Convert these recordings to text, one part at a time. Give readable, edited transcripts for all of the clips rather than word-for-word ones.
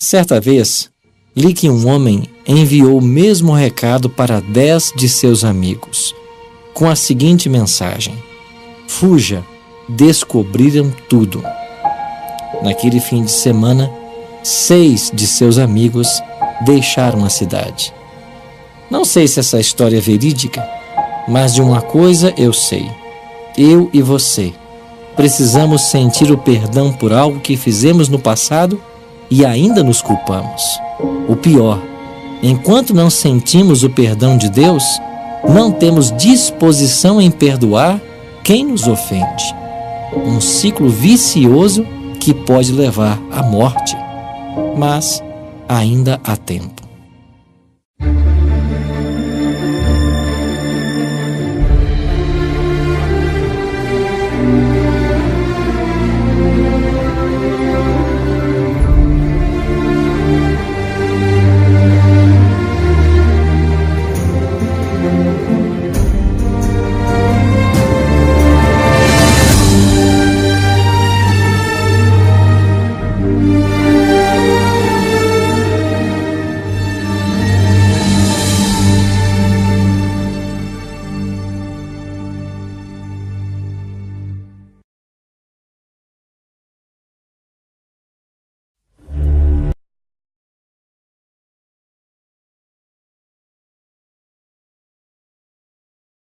Certa vez, li que um homem enviou o mesmo recado para 10 de seus amigos, com a seguinte mensagem: fuja, descobriram tudo. Naquele fim de semana, 6 de seus amigos deixaram a cidade. Não sei se essa história é verídica, mas de uma coisa eu sei: eu e você precisamos sentir o perdão por algo que fizemos no passado e ainda nos culpamos. O pior, enquanto não sentimos o perdão de Deus, não temos disposição em perdoar quem nos ofende. Um ciclo vicioso que pode levar à morte, mas ainda há tempo.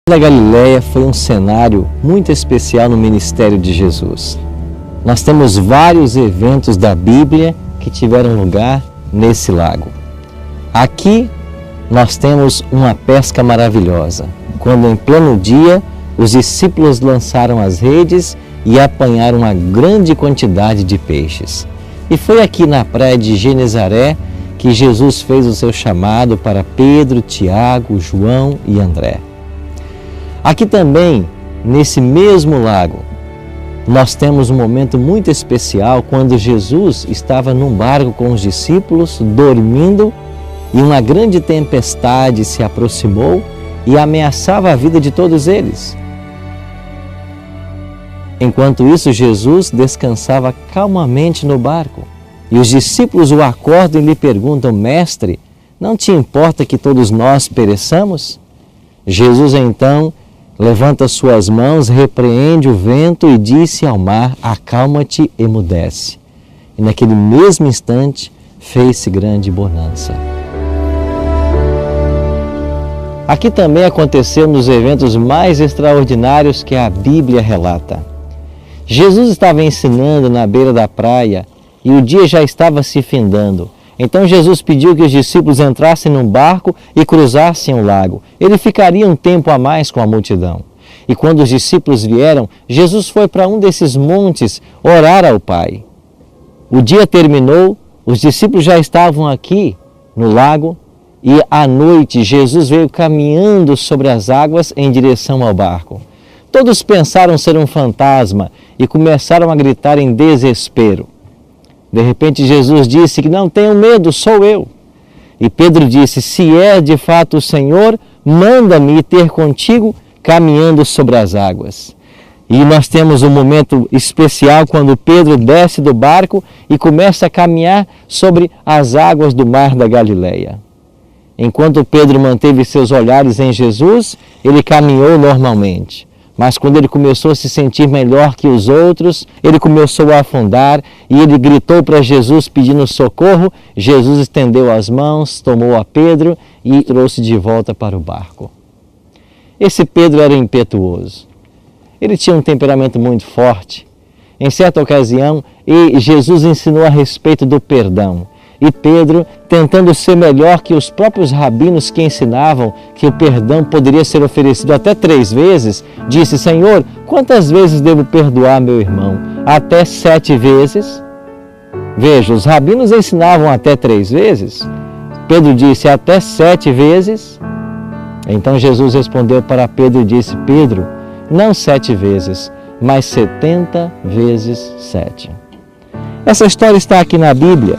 A Galileia foi um cenário muito especial no ministério de Jesus. Nós temos vários eventos da Bíblia que tiveram lugar nesse lago. Aqui nós temos uma pesca maravilhosa, quando em pleno dia os discípulos lançaram as redes e apanharam uma grande quantidade de peixes. E foi aqui na praia de Genezaré que Jesus fez o seu chamado para Pedro, Tiago, João e André. Aqui também, nesse mesmo lago, nós temos um momento muito especial quando Jesus estava num barco com os discípulos, dormindo, e uma grande tempestade se aproximou e ameaçava a vida de todos eles. Enquanto isso, Jesus descansava calmamente no barco, e os discípulos o acordam e lhe perguntam: Mestre, não te importa que todos nós pereçamos? Jesus então levanta suas mãos, repreende o vento e disse ao mar: acalma-te, emudece. E naquele mesmo instante fez-se grande bonança. Aqui também aconteceu um dos eventos mais extraordinários que a Bíblia relata. Jesus estava ensinando na beira da praia e o dia já estava se findando. Então Jesus pediu que os discípulos entrassem num barco e cruzassem o lago. Ele ficaria um tempo a mais com a multidão. E quando os discípulos vieram, Jesus foi para um desses montes orar ao Pai. O dia terminou, os discípulos já estavam aqui no lago e à noite Jesus veio caminhando sobre as águas em direção ao barco. Todos pensaram ser um fantasma e começaram a gritar em desespero. De repente Jesus disse que não tenham medo, sou eu. E Pedro disse: se é de fato o Senhor, manda-me ter contigo caminhando sobre as águas. E nós temos um momento especial quando Pedro desce do barco e começa a caminhar sobre as águas do mar da Galileia. Enquanto Pedro manteve seus olhares em Jesus, ele caminhou normalmente. Mas quando ele começou a se sentir melhor que os outros, ele começou a afundar e ele gritou para Jesus pedindo socorro. Jesus estendeu as mãos, tomou a Pedro e trouxe de volta para o barco. Esse Pedro era impetuoso. Ele tinha um temperamento muito forte. Em certa ocasião, Jesus ensinou a respeito do perdão. E Pedro, tentando ser melhor que os próprios rabinos que ensinavam que o perdão poderia ser oferecido até 3 vezes, disse: Senhor, quantas vezes devo perdoar meu irmão? Até 7 vezes? Veja, os rabinos ensinavam até 3 vezes. Pedro disse: até 7 vezes? Então Jesus respondeu para Pedro e disse: Pedro, não 7 vezes, mas 70 vezes 7. Essa história está aqui na Bíblia.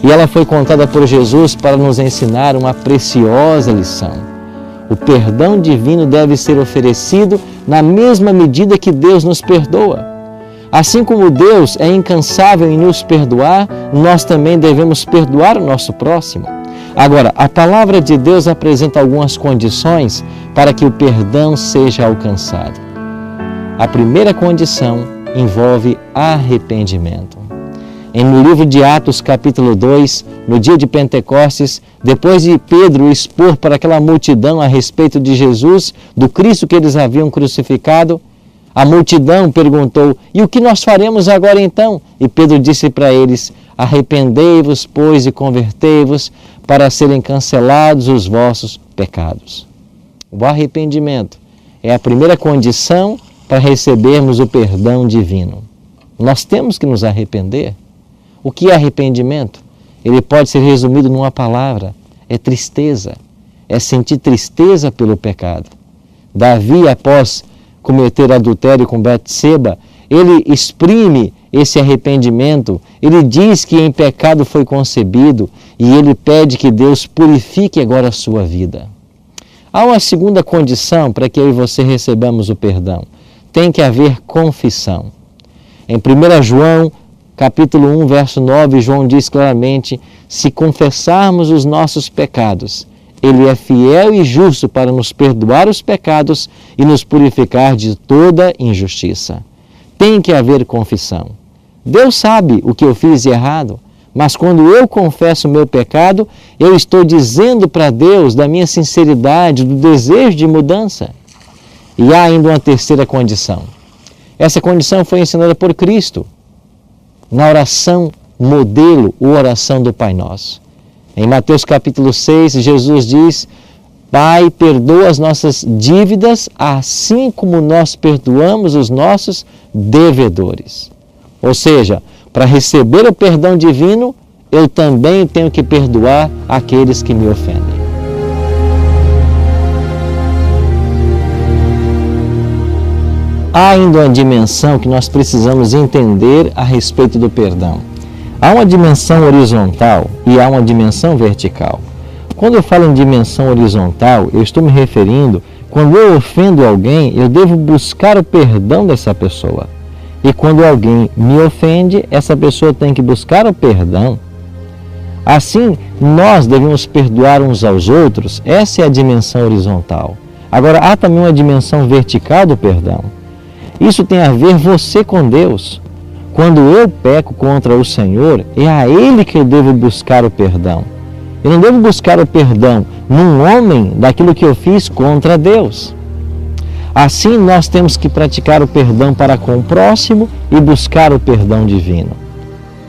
E ela foi contada por Jesus para nos ensinar uma preciosa lição. O perdão divino deve ser oferecido na mesma medida que Deus nos perdoa. Assim como Deus é incansável em nos perdoar, nós também devemos perdoar o nosso próximo. Agora, a palavra de Deus apresenta algumas condições para que o perdão seja alcançado. A primeira condição envolve arrependimento. No livro de Atos, capítulo 2, no dia de Pentecostes, depois de Pedro expor para aquela multidão a respeito de Jesus, do Cristo que eles haviam crucificado, a multidão perguntou: e o que nós faremos agora então? E Pedro disse para eles: arrependei-vos, pois, e convertei-vos, para serem cancelados os vossos pecados. O arrependimento é a primeira condição para recebermos o perdão divino. Nós temos que nos arrepender. O que é arrependimento? Ele pode ser resumido numa palavra: é tristeza, é sentir tristeza pelo pecado. Davi, após cometer adultério com Betseba, ele exprime esse arrependimento, ele diz que em pecado foi concebido e ele pede que Deus purifique agora a sua vida. Há uma segunda condição para que eu e você recebamos o perdão. Tem que haver confissão. Em 1 João, capítulo 1, verso 9, João diz claramente: se confessarmos os nossos pecados, Ele é fiel e justo para nos perdoar os pecados e nos purificar de toda injustiça. Tem que haver confissão. Deus sabe o que eu fiz de errado, mas quando eu confesso o meu pecado, eu estou dizendo para Deus da minha sinceridade, do desejo de mudança. E há ainda uma terceira condição. Essa condição foi ensinada por Cristo na oração modelo, a oração do Pai Nosso. Em Mateus capítulo 6, Jesus diz: Pai, perdoa as nossas dívidas, assim como nós perdoamos os nossos devedores. Ou seja, para receber o perdão divino, eu também tenho que perdoar aqueles que me ofendem. Há ainda uma dimensão que nós precisamos entender a respeito do perdão. Há uma dimensão horizontal e há uma dimensão vertical. Quando eu falo em dimensão horizontal, eu estou me referindo, quando eu ofendo alguém, eu devo buscar o perdão dessa pessoa. E quando alguém me ofende, essa pessoa tem que buscar o perdão. Assim, nós devemos perdoar uns aos outros, essa é a dimensão horizontal. Agora, há também uma dimensão vertical do perdão. Isso tem a ver você com Deus. Quando eu peco contra o Senhor, é a Ele que eu devo buscar o perdão. Eu não devo buscar o perdão num homem daquilo que eu fiz contra Deus. Assim, nós temos que praticar o perdão para com o próximo e buscar o perdão divino.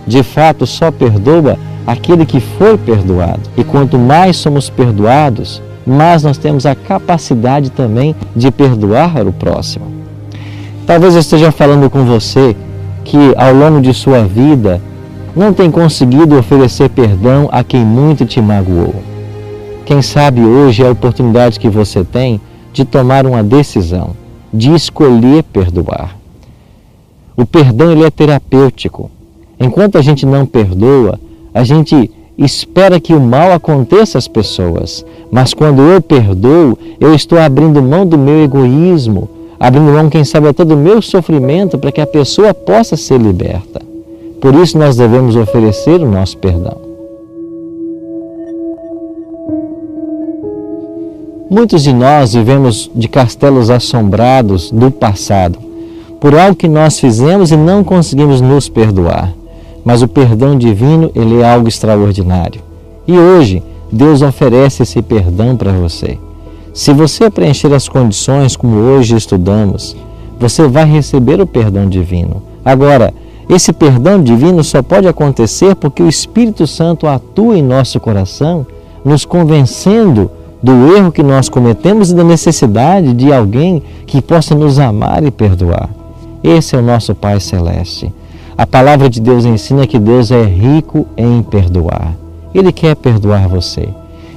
De fato, só perdoa aquele que foi perdoado. E quanto mais somos perdoados, mais nós temos a capacidade também de perdoar o próximo. Talvez eu esteja falando com você que ao longo de sua vida não tem conseguido oferecer perdão a quem muito te magoou. Quem sabe hoje é a oportunidade que você tem de tomar uma decisão, de escolher perdoar. O perdão ele é terapêutico. Enquanto a gente não perdoa, a gente espera que o mal aconteça às pessoas. Mas quando eu perdoo, eu estou abrindo mão do meu egoísmo, abrindo mão, quem sabe, até do meu sofrimento para que a pessoa possa ser liberta. Por isso nós devemos oferecer o nosso perdão. Muitos de nós vivemos de castelos assombrados do passado, por algo que nós fizemos e não conseguimos nos perdoar. Mas o perdão divino, ele é algo extraordinário. E hoje, Deus oferece esse perdão para você. Se você preencher as condições como hoje estudamos, você vai receber o perdão divino. Agora, esse perdão divino só pode acontecer porque o Espírito Santo atua em nosso coração, nos convencendo do erro que nós cometemos e da necessidade de alguém que possa nos amar e perdoar. Esse é o nosso Pai Celeste. A palavra de Deus ensina que Deus é rico em perdoar. Ele quer perdoar você.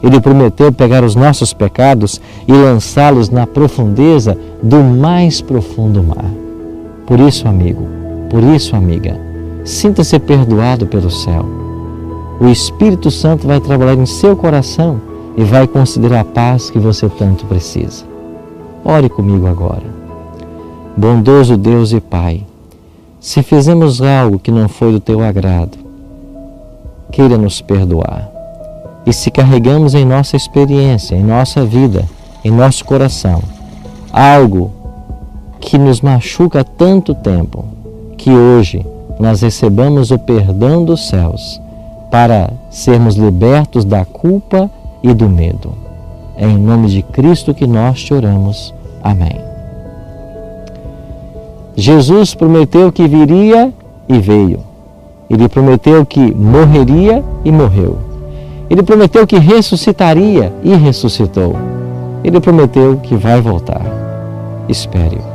Ele prometeu pegar os nossos pecados e lançá-los na profundeza do mais profundo mar. Por isso, amigo, por isso, amiga, sinta-se perdoado pelo céu. O Espírito Santo vai trabalhar em seu coração e vai conceder a paz que você tanto precisa. Ore comigo agora. Bondoso Deus e Pai, Se fizemos algo que não foi do teu agrado, queira nos perdoar. E se carregamos em nossa experiência, em nossa vida, em nosso coração, algo que nos machuca há tanto tempo, que hoje nós recebamos o perdão dos céus para sermos libertos da culpa e do medo. É em nome de Cristo que nós te oramos. Amém. Jesus prometeu que viria e veio. Ele prometeu que morreria e morreu. Ele prometeu que ressuscitaria e ressuscitou. Ele prometeu que vai voltar. Espere-o.